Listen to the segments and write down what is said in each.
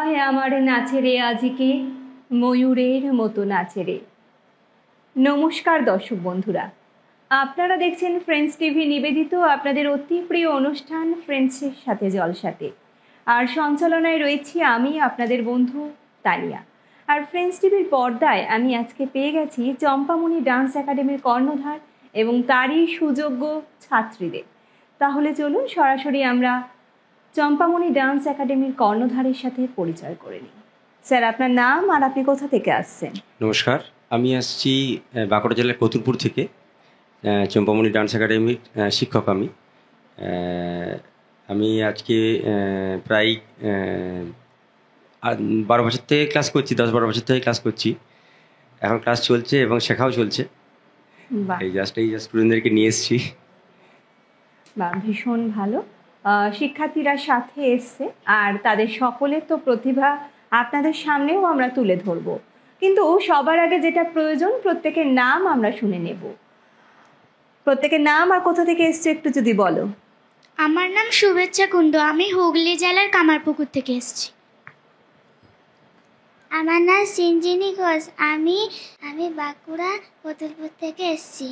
হৃদয় আমার নাচে রে আজিকে, ময়ূরের মতো নাচে রে। নমস্কার দর্শক বন্ধুরা, আপনারা দেখছেন ফ্রেন্ডস টিভি নিবেদিত আপনাদের অতি প্রিয় অনুষ্ঠান ফ্রেন্ডসের সাথে জলসাতে। আর সঞ্চালনায় রয়েছি আমি আপনাদের বন্ধু তানিয়া। আর ফ্রেন্ডস টিভির পর্দায় আমি আজকে পেয়ে গেছি চম্পামণি ডান্স একাডেমির কর্ণধার এবং তারই সুযোগ্য ছাত্রীদের। তাহলে চলুন সরাসরি আমরা চম্পামণি ডান্স একাডেমির কর্ণধারের সাথে পরিচয় করে নিই। স্যার, আপনার নাম আর আপনি কোথা থেকে আসছেন? নমস্কার, আমি আসছি বাঁকুড়া জেলার কতুলপুর থেকে। চম্পামণি ডান্স একাডেমির শিক্ষক আমি আজকে প্রায় 12 বছর থেকে ক্লাস করছি, 10-12 বছর থেকে ক্লাস করছি। এখন ক্লাস চলছে এবং শেখাও চলছে। এই জাস্ট স্টুডেন্টদেরকে নিয়ে এসেছি। বা ভীষণ ভালো, শিক্ষার্থীরা সাথে এসছে আর তাদের সকলের তো প্রতিভা আপনাদের সামনেও আমরা তুলে ধরব। কিন্তু সবার আগে যেটা প্রয়োজন, প্রত্যেকের নাম আমরা শুনে নেব। প্রত্যেকের নাম আর কোথা থেকে এসছে একটু যদি বলো। আমার নাম শুভেচ্ছা কুন্ডু, আমি হুগলি জেলার কামারপুকুর থেকে এসেছি। আমার নাম সিঞ্জিনী ঘোষ, আমি বাঁকুড়া কতুলপুর থেকে এসেছি।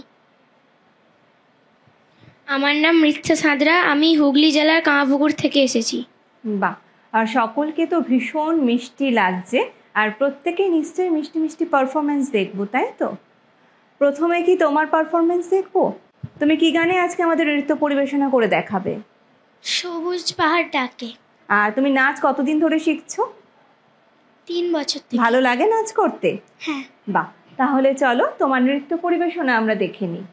আমার নাম মৃত্যা সাঁতরা, আমি হুগলি জেলার কামারপুকুর থেকে এসেছি। বাহ, আর সকলকে তো ভীষণ মিষ্টি লাগছে আর প্রত্যেকেই নিশ্চয়ই মিষ্টি মিষ্টি পারফরমেন্স দেখবো, তাই তো? প্রথমে কি তোমার পারফরমেন্স দেখবো? তুমি কি গানে আজকে আমাদের নৃত্য পরিবেশনা করে দেখাবে? সবুজ পাহাড় ডাকে। আর তুমি নাচ কতদিন ধরে শিখছো? 3 বছর থেকে। ভালো লাগে নাচ করতে? হ্যাঁ। বাহ, তাহলে চলো তোমার নৃত্য পরিবেশনা আমরা দেখে নিই।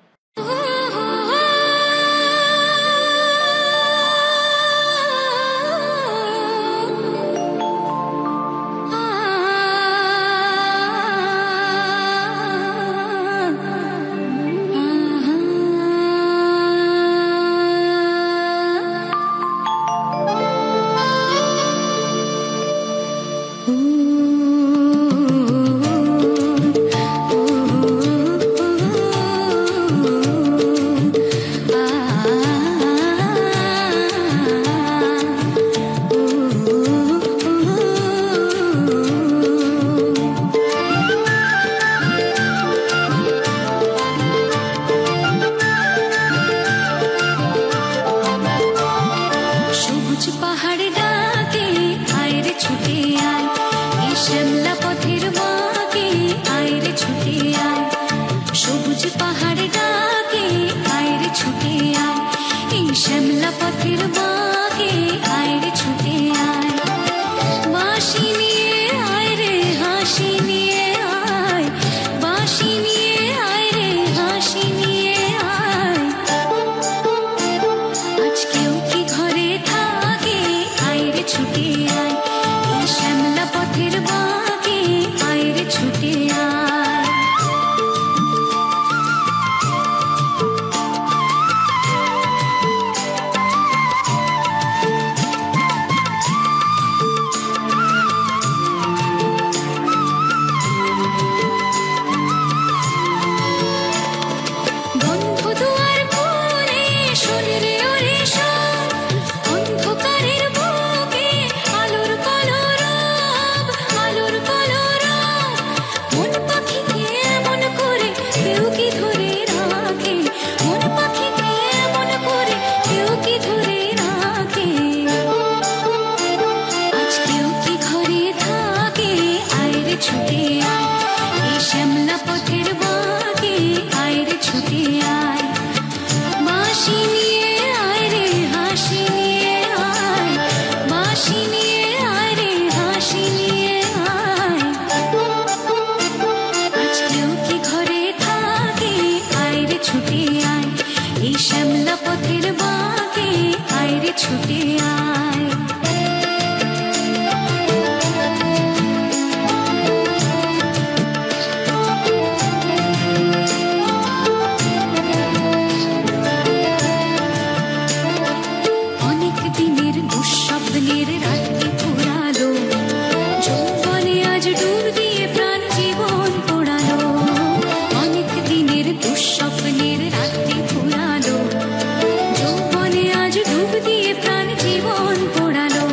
যৌবনে আজ ডুব দিয়ে প্রাণ জীবন পোড়ালো,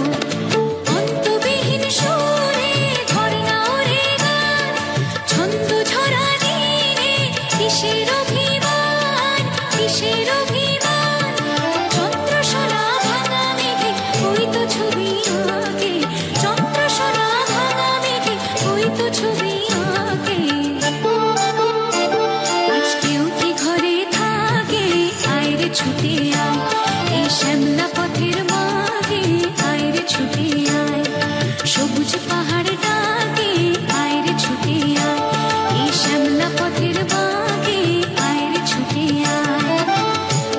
অন্তবিহীন সবুজ পাহাড় ডাকে আয় রে ছুটে আয়, এই শ্যামলা পথের বাঁকে আয় রে ছুটে আয়।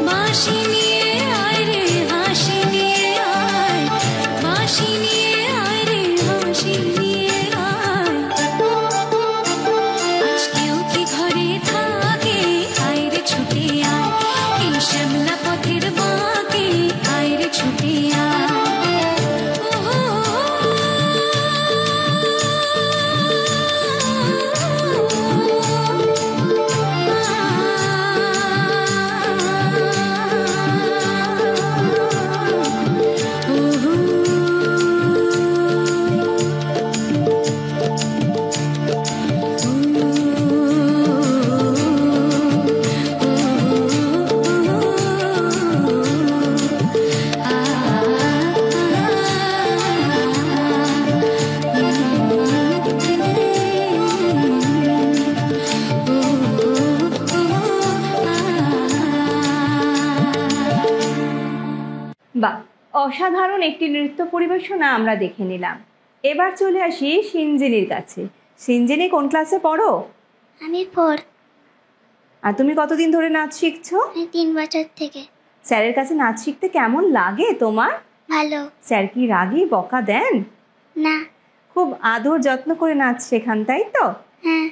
বাঁশি নিয়ে আয় রে হাসি নিয়ে আয়, বাঁশি নিয়ে আয় রে হাসি নিয়ে আয়। আজ কেউ কি ঘরে থাকে আয় রে ছুটে আয়, এই শ্যামলা পথের বাঁকে আয় রে ছুটে আয়। বাহ, অসাধারণ একটি নৃত্য পরিবেশনা আমরা দেখে নিলাম। এবার চলে আসি সিনজিনির কাছে। সিনজিনি কোন ক্লাসে পড়ো? আমি 4, আর তুমি কতদিন ধরে নাচ শিখছো? 3 বছর থেকে। স্যারের কাছে নাচ শিখতে কেমন লাগে তোমার? ভালো। স্যার কি রাগী বকা দেন? না। খুব আদর যত্ন করে নাচ শেখান, তাই তো? হ্যাঁ।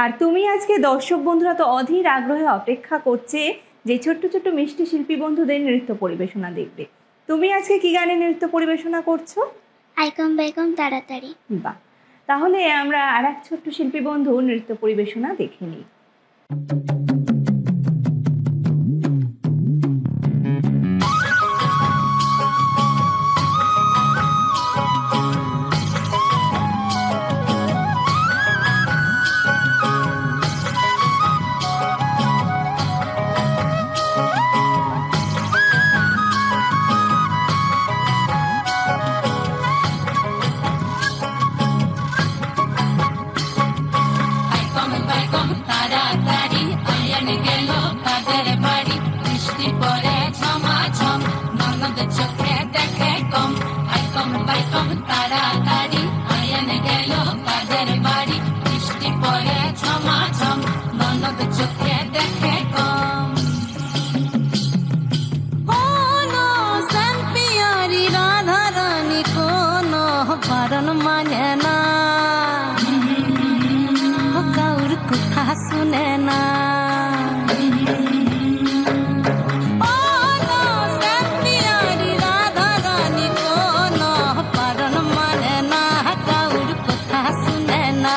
আর তুমি আজকে দর্শক বন্ধুরা তো অধীর আগ্রহে অপেক্ষা করছে যে ছোট্ট ছোট্ট মিষ্টি শিল্পী বন্ধুদের নৃত্য পরিবেশনা দেখবে। তুমি আজকে কি গানে নৃত্য পরিবেশনা করছো? আইকম বাইকম তাড়াতাড়ি। বাহ, তাহলে আমরা আর এক ছোট্ট শিল্পী বন্ধু নৃত্য পরিবেশনা দেখে নিই। মানে না কাউর কথা শুনে না,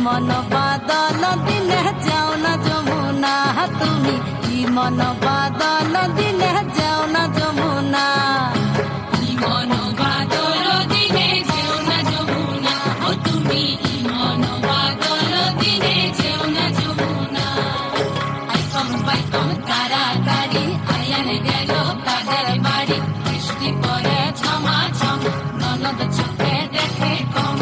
মন বাদল দিলে যাও না যমুনা, তুমি কি মন বাদল দিলে যাও না যমুনা, মন বাদল দিলে যাও না যমুনা, ও তুমি মন বাদল দিলে যাও না যমুনা। আইকম বাইকম তাড়াতাড়ি আয়ান গেল কাদের বাড়ি, বৃষ্টি পড়ে ঝমাঝম ননদ চোখে দেখে কম।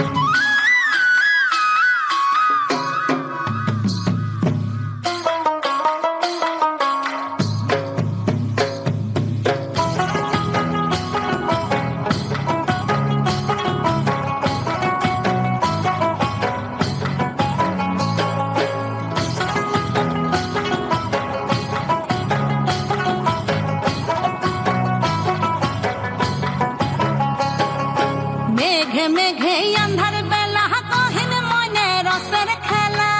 মেঘে মেঘে আন্ধার বেলা কহিন মনে রসের খেলা,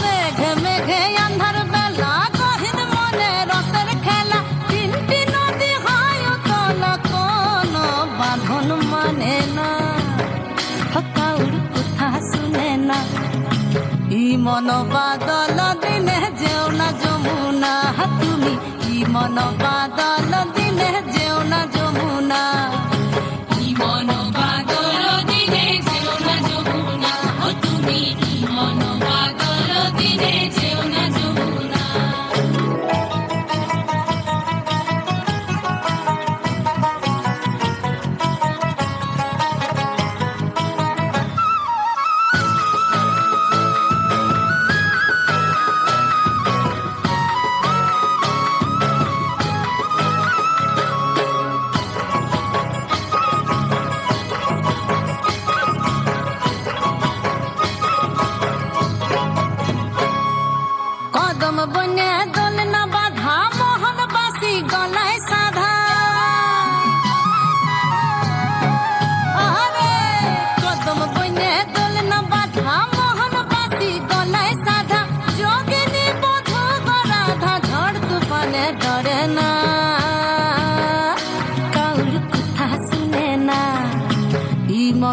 মেঘে মেঘে আন্ধার বেলা কহিন মনে রসের খেলা, তিনটি নদী হয় কোন কোন বাঁধন মানে না, কাউর কথা শুনে না, ই মন বাদল দিনে যেও না যমুনা, তুমি ই মন বাদল দিনে যেও না যমুনা, ই মন বাদল দিনে যেও না যমুনা, ও তুমি ই মন বাদল দিনে যেও না যমুনা।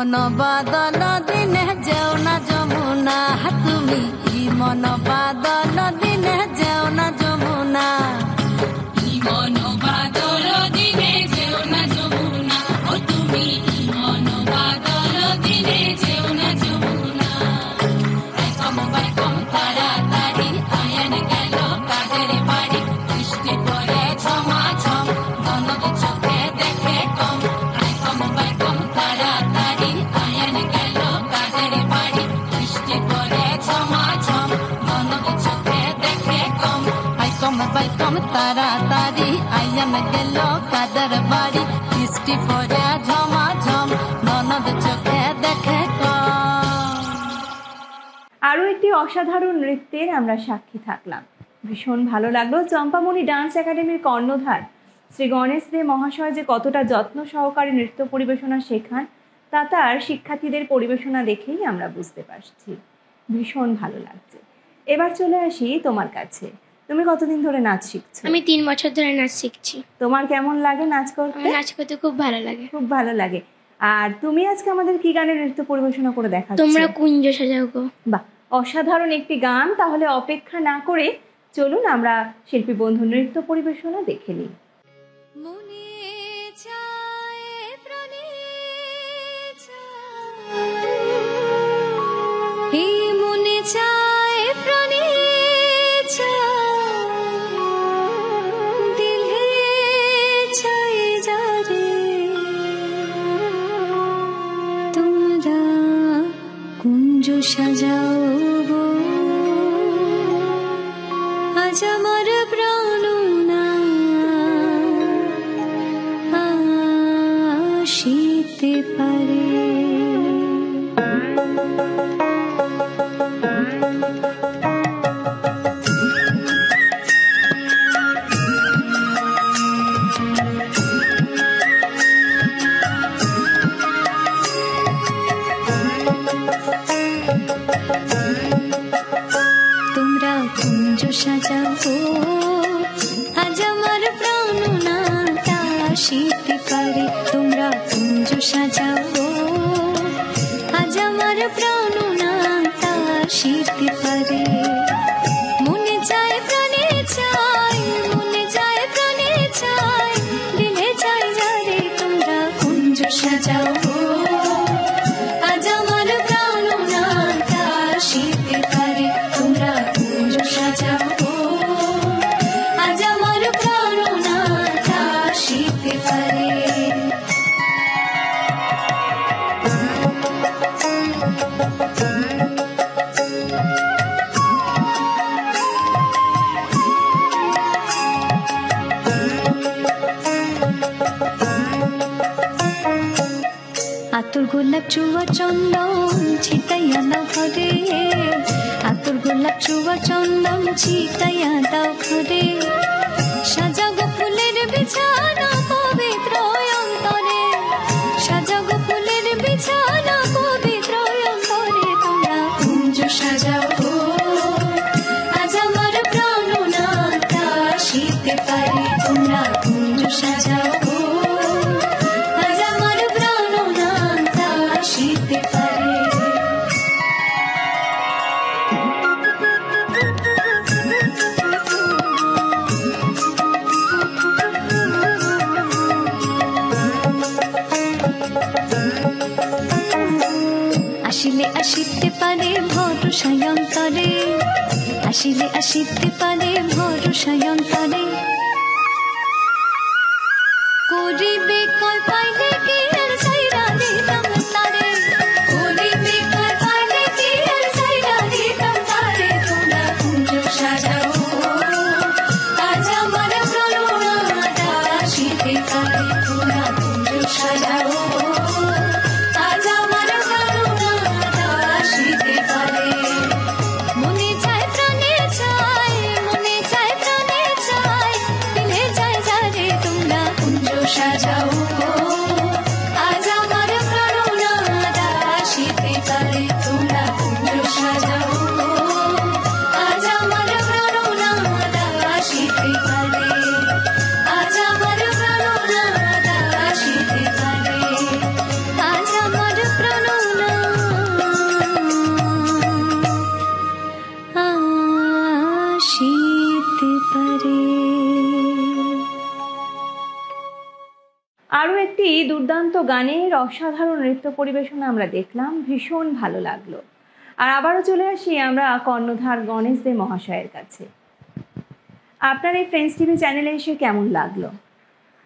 মন বাদল দিনে যেও না যমুনা, তুমি মন বাদল দিনে যেও না যমুনা। মন বাদল দিনে যেও না যমুনা, ও তুমি মন বাদল দিনে যেও না যমুনা। বাইকম তাড়াতাড়ি আয়ান গেল কাদের বাড়ি, বৃষ্টি পড়ে ঝমাঝম ননদ চোখে দেখে কম। বাইকম তাড়াতাড়ি আয়ান গেল কাদের বাড়ি, বৃষ্টি পড়ে ঝমাঝম ননদ চোখে দেখে কম। বাইকম তাড়াতাড়ি আয়ান গেল কাদের বাড়ি, বৃষ্টি পড়ে ঝমাঝম ননদ চোখে দেখে কম। আরও একটি অসাধারণ নৃত্যের আমরা সাক্ষী থাকলাম। ভীষণ ভালো লাগলো। চম্পামণি ডান্স একাডেমির কর্ণধার শ্রী গণেশ দে মহাশয় যে কতটা যত্ন সহকারে নৃত্য পরিবেশনা শেখান তা তার শিক্ষার্থীদের পরিবেশনা দেখেই আমরা বুঝতে পারছি। ভীষণ ভালো লাগছে। এবার চলে আসি তোমার কাছে। তুমি কতদিন ধরে নাচ শিখছো? আমি 3 বছর ধরে নাচ শিখছি। তোমার কেমন লাগে নাচ করতে? আমার নাচ করতে খুব ভালো লাগে। খুব ভালো লাগে। আর তুমি আজকে আমাদের কি গানের নৃত্য পরিবেশনা করে দেখাচ্ছ? তোমরা কুঞ্জ সাজাও গো। বাহ, অসাধারণ একটি গান। তাহলে অপেক্ষা না করে চলুন আমরা শিল্পী বন্ধু নৃত্য পরিবেশনা দেখে নিই। মনে চায় প্রাণে চায়, এই মনে চায় প্রাণে চায়, দিলে চাই যারে, তোমরা কুঞ্জ সাজাও গো, আজ আমার প্রাণ আসিতে পারে। তোমরা কুঞ্জ সাজাও আজ আমার প্রাণ নাটা আসিতে পারে। তোমরা কুঞ্জ সাজাও আজ আমার প্রাণ নাটা আসিতে পারে। মনে চায় প্রাণে চায়, মনে চায় প্রাণে চায়, দিলে চাই যারে, তোমরা কুঞ্জ সাজাও আজ আমার প্রাণ নাটা আসিতে পারে। তোমরা কুঞ্জ সাজাও আজ আমার প্রাণ নাটা আসিতে পারে। আতর গোলাপ চুয়া চন্দন ছিটাইয়া দাও ঘরে, আতর গোলাপ চুয়া চন্দন ছিটাইয়া দাও ঘরে। সাজাগো ফুলের বিছানা পবিত্র অন্তরে, সাজাগো ফুলের বিছানা পবিত্র অন্তরে। তোমরা কুঞ্জ সাজাও আজ আমার প্রাণ নাটা আসিতে পারে। তোমরা কুঞ্জ সাজাও আজ আমার প্রাণ নাটা আসিতে পারে। আসিলে আসিতে পারে ভরসায় অন্তরে, আসিলে আসিতে পারে ভরসায় অন্তরে। করিবে কয় পাইলে কি আর সাইরা দিতাম তারে, করিবে কয় পাইলে কি আর সাইরা দিতাম তারে। তোমরা কুঞ্জ সাজাও আজ আমার প্রাণ নাটা আসিতে পারে। তোমরা কুঞ্জ সাজাও আজ আমার প্রাণ নাটা আসিতে পারে। মনে চায় প্রাণে চায়, মনে চায় প্রাণে চায়, দিলে চায় যারে, তোমরা কুঞ্জ সাজাও আজ আমার প্রাণ নাটা আসিতে পারে। তোমরা কুঞ্জ সাজাও আজ আমার প্রাণ নাটা আসিতে পারে। আজ আমার প্রাণ নাটা আসিতে পারে। আজ আমার প্রাণ আরও একটি দুর্দান্ত গানের অসাধারণ নৃত্য পরিবেশনা আমরা দেখলাম, ভীষণ ভালো লাগলো। আর আবারও চলে আসি আমরা কর্ণধার গণেশ দে মহাশয়ের কাছে। আপনার এই ফ্রেন্ডস টিভি চ্যানেলে এসে কেমন লাগলো?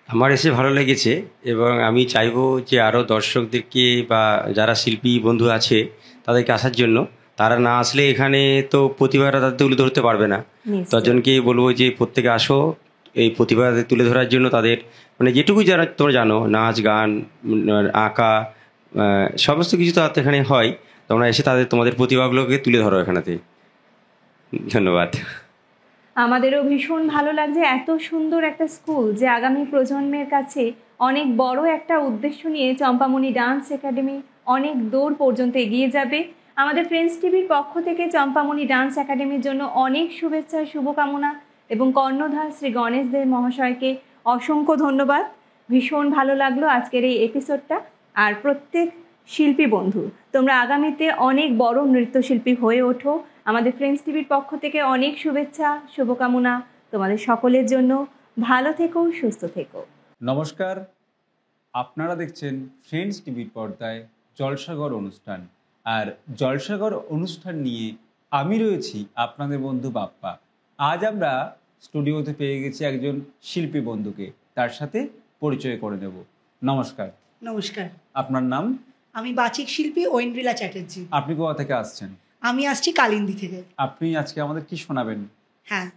আমার এসে ভালো লেগেছে, এবং আমি চাইবো যে আরও দর্শকদেরকে বা যারা শিল্পী বন্ধু আছে তাদেরকে আসার জন্য। তারা না আসলে এখানে তো প্রতিভাটা তাদের তুলে ধরতে পারবে না। নিশ্চয়ই। তজনকে বলবো যে প্রত্যেকে আসো, এই প্রতিভা তুলে ধরার জন্য তাদের মানে যেটুকু যারা তোমরা জানো, নাচ গান আঁকা সমস্ত কিছু তো এখানে হয়, তোমরা এসে তোমাদের প্রতিভাগুলোকে তুলে ধরো এখানেতে। ধন্যবাদ। আমাদেরও ভীষণ ভালো লাগছে, এত সুন্দর একটা স্কুল যে আগামী প্রজন্মের কাছে অনেক বড় একটা উদ্দেশ্য নিয়ে চম্পামণি ডান্স একাডেমি অনেক দূর পর্যন্ত এগিয়ে যাবে। আমাদের ফ্রেন্ডস টিভির পক্ষ থেকে চম্পামণি ডান্স একাডেমির জন্য অনেক শুভেচ্ছা, শুভকামনা এবং কর্ণধার শ্রী গণেশ দে মহাশয়কে অসংখ্য ধন্যবাদ। ভীষণ ভালো লাগলো আজকের এই এপিসোডটা। আর প্রত্যেক শিল্পী বন্ধু, তোমরা আগামীতে অনেক বড় নৃত্যশিল্পী হয়ে ওঠো। আমাদের ফ্রেন্ডস টিভির পক্ষ থেকে অনেক শুভেচ্ছা, শুভকামনা তোমাদের সকলের জন্য। ভালো থেকো, সুস্থ থেকো। নমস্কার, আপনারা দেখছেন ফ্রেন্ডস টিভির পর্দায় জলসাঘর অনুষ্ঠান। আর জলসাঘর অনুষ্ঠান নিয়ে আমি রয়েছি আপনাদের বন্ধু বাপ্পা। আজ আমরা স্টুডিওতে পেয়ে গেছি একজন শিল্পী বন্ধুকে, তার সাথে পরিচয় করে দেব। নমস্কার। নমস্কার, আপনার নাম? আমি বাচিক শিল্পী ঐন্দ্রিলা চ্যাটার্জি। আপনি কোথা থেকে আসছেন? আমি আসছি কালিন্দী থেকে। আপনি আজকে আমাদের কি শোনাবেন? হ্যাঁ,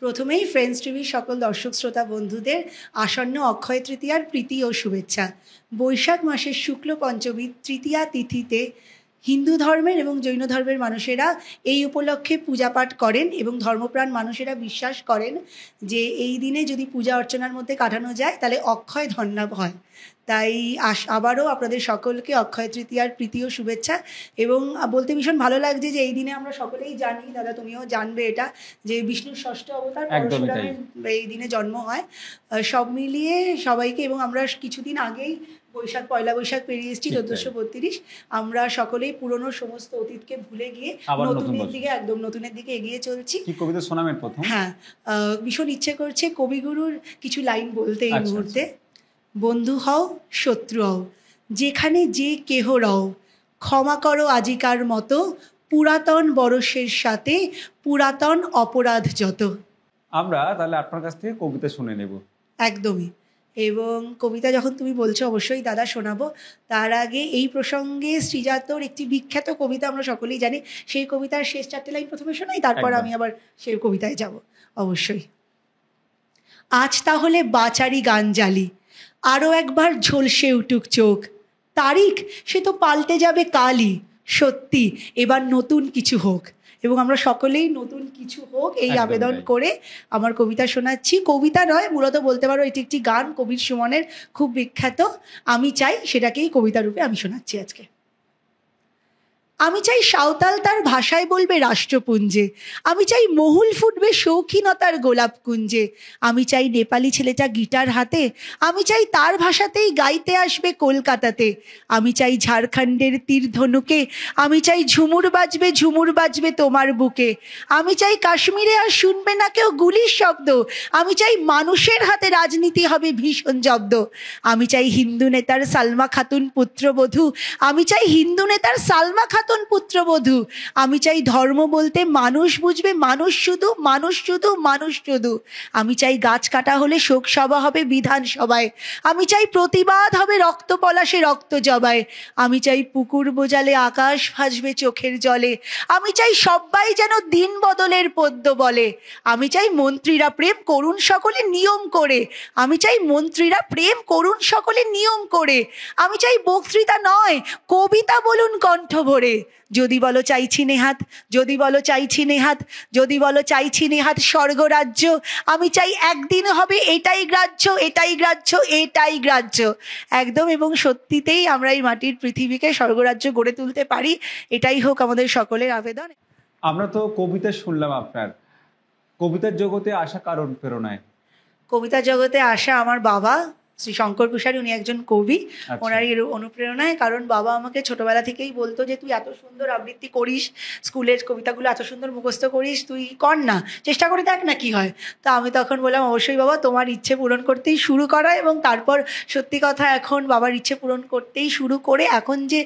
প্রথমেই ফ্রেন্ডস টিভির সকল দর্শক শ্রোতা বন্ধুদের আসন্ন অক্ষয় তৃতীয়ার প্রীতি ও শুভেচ্ছা। বৈশাখ মাসের শুক্ল পঞ্চমী তৃতীয়া তিথিতে হিন্দু ধর্মের এবং জৈন ধর্মের মানুষেরা এই উপলক্ষে পূজা পাঠ করেন এবং ধর্মপ্রাণ মানুষেরা বিশ্বাস করেন যে এই দিনে যদি পূজা অর্চনার মধ্যে কাটানো যায় তাহলে অক্ষয় ধনলাভ হয়। তাই আবারও আপনাদের সকলকে অক্ষয় তৃতীয়ার প্রীতি ও শুভেচ্ছা। এবং বলতে ভীষণ ভালো লাগছে যে এই দিনে আমরা সকলেই জানি, দাদা তুমিও জানবে এটা, যে বিষ্ণুর ষষ্ঠ অবতার পরশুরামের এই দিনে জন্ম হয়। সব মিলিয়ে সবাইকে, এবং আমরা কিছুদিন আগেই পয়লা বৈশাখ পেরিয়ে এসেছি 1432। আমরা সকলেই পুরনো সমস্ত অতীতকে ভুলে গিয়ে নতুনের দিকে এগিয়ে চলছি। কি কবিতা শোনাবেন প্রথম? হ্যাঁ, ভীষণ ইচ্ছে করছে কবিগুরুর কিছু লাইন বলতে এই মুহূর্তে। বন্ধু হও, শত্রু হও, যেখানে যে কেহ রও, ক্ষমা করো আজিকার মতো, পুরাতন বরষের সাথে পুরাতন অপরাধ যত। আমরা তাহলে আপনার কাছ থেকে কবিতা শুনে নেব। একদমই। এবং কবিতা যখন তুমি বলছো অবশ্যই দাদা শোনাবো। তার আগে এই প্রসঙ্গে শ্রীজাতর একটি বিখ্যাত কবিতা আমরা সকলেই জানি, সেই কবিতার শেষ 4টে লাইন প্রথমে শোনাই, তারপর আমি আবার সেই কবিতায় যাব অবশ্যই। আজ তাহলে বাচারি গান জালি, আরও একবার ঝলসে উঠুক চোখ, তারিখ সে তো পাল্টে যাবে কালই, সত্যি এবার নতুন কিছু হোক। এবং আমরা সকলেই নতুন কিছু হোক এই আবেদন করে আমার কবিতা শোনাচ্ছি। কবিতা নয়, মূলত বলতে পারো এটি একটি গান, কবির সুমনের খুব বিখ্যাত। আমি চাই সেটাকেই কবিতা রূপে আমি শোনাচ্ছি আজকে। আমি চাই সাঁওতাল তার ভাষায় বলবে রাষ্ট্রপুঞ্জে, আমি চাই মহুল ফুটবে শৌখিনতার গোলাপ কুঞ্জে, আমি চাই নেপালি ছেলেটা গিটার হাতে, আমি চাই তার ভাষাতেই গাইতে আসবে কলকাতাতে, আমি চাই ঝাড়খণ্ডের তীর ধনুকে, আমি চাই ঝুমুর বাজবে তোমার বুকে, আমি চাই কাশ্মীরে আর শুনবে না কেউ গুলির শব্দ, আমি চাই মানুষের হাতে রাজনীতি হবে ভীষণ জব্দ, আমি চাই হিন্দু নেতার সালমা খাতুন পুত্রবধূ, আমি চাই হিন্দু নেতার সালমা খাতুন পুত্রবধূ, আমি চাই ধর্ম বলতে মানুষ বুঝবে, মানুষ শুধু, আমি চাই গাছ কাটা হলে শোক সভা হবে বিধানসভায়, আমি চাই প্রতিবাদ হবে রক্ত পলাশে রক্ত জবায়, আমি চাই পুকুর বোজালে আকাশ ভাসবে চোখের জলে, আমি চাই সবাই যেন দিন বদলের পদ্য বলে, আমি চাই মন্ত্রীরা প্রেম করুন সকলে নিয়ম করে, আমি চাই মন্ত্রীরা প্রেম করুন সকলে নিয়ম করে, আমি চাই বক্তৃতা নয় কবিতা বলুন কণ্ঠ ভরে, যদি বলো চাইছি নেহাত, যদি বলো চাইছি নেহাত, যদি বলো চাইছি নেহাত স্বর্গরাজ্য, আমি চাই একদিন হবে এটাই গ্রাহ্য, এটাই গ্রাহ্য, এটাই গ্রাহ্য। একদম, এবং সত্যিতেই আমরা এই মাটির পৃথিবীকে স্বর্গরাজ্য গড়ে তুলতে পারি, এটাই হোক আমাদের সকলের আবেদন। আমরা তো কবিতা শুনলাম আপনার, কবিতার জগতে আসা কারণ প্রেরণায়? কবিতা জগতে আসা আমার বাবা, শ্রী শঙ্কর কুশারী, উনি একজন কবি। আচ্ছা। ওনারই অনুপ্রেরণায়, কারণ বাবা আমাকে ছোটবেলা থেকেই বলতো যে তুই এত সুন্দর আবৃত্তি করিস, স্কুলের কবিতাগুলো এত সুন্দর মুখস্থ করিস, তুই কর না, চেষ্টা করে দেখ না কি হয়। তা আমি তখন বললাম অবশ্যই বাবা, তোমার ইচ্ছে পূরণ করতেই শুরু করা। এবং তারপর সত্যি কথা, এখন বাবার ইচ্ছে পূরণ করতেই শুরু করে এখন যে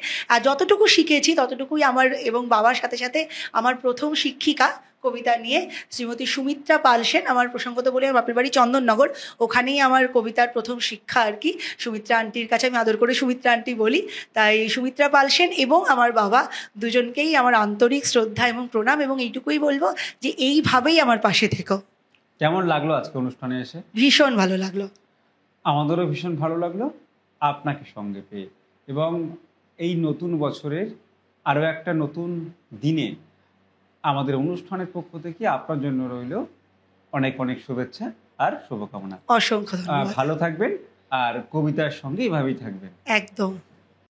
যতটুকু শিখেছি ততটুকুই আমার, এবং বাবার সাথে সাথে আমার প্রথম শিক্ষিকা কবিতা নিয়ে শ্রীমতী সুমিত্রা পাল সেন, আমার প্রসঙ্গত বলি আমার বাপের বাড়ি চন্দননগর, ওখানেই আমার কবিতার প্রথম শিক্ষা আর কি। সুমিত্রা আন্টির কাছে আমি আদর করে সুমিত্রা আন্টি বলি। তাই সুমিত্রা পাল সেন এবং আমার বাবা দুজনকেই আমার আন্তরিক শ্রদ্ধা এবং প্রণাম, এবং এইটুকুই বলবো যে এইভাবেই আমার পাশে থেকো। কেমন লাগলো আজকে অনুষ্ঠানে এসে? ভীষণ ভালো লাগলো। আমাদেরও ভীষণ ভালো লাগলো আপনাকে সঙ্গে পেয়ে, এবং এই নতুন বছরের আরও একটা নতুন দিনে আমাদের অনুষ্ঠানের পক্ষ থেকে আপনার জন্য রইল অনেক অনেক শুভেচ্ছা আর শুভকামনা। অসংখ্য ধন্যবাদ। ভালো থাকবেন আর কবিতার সঙ্গে এভাবেই থাকবেন। একদম।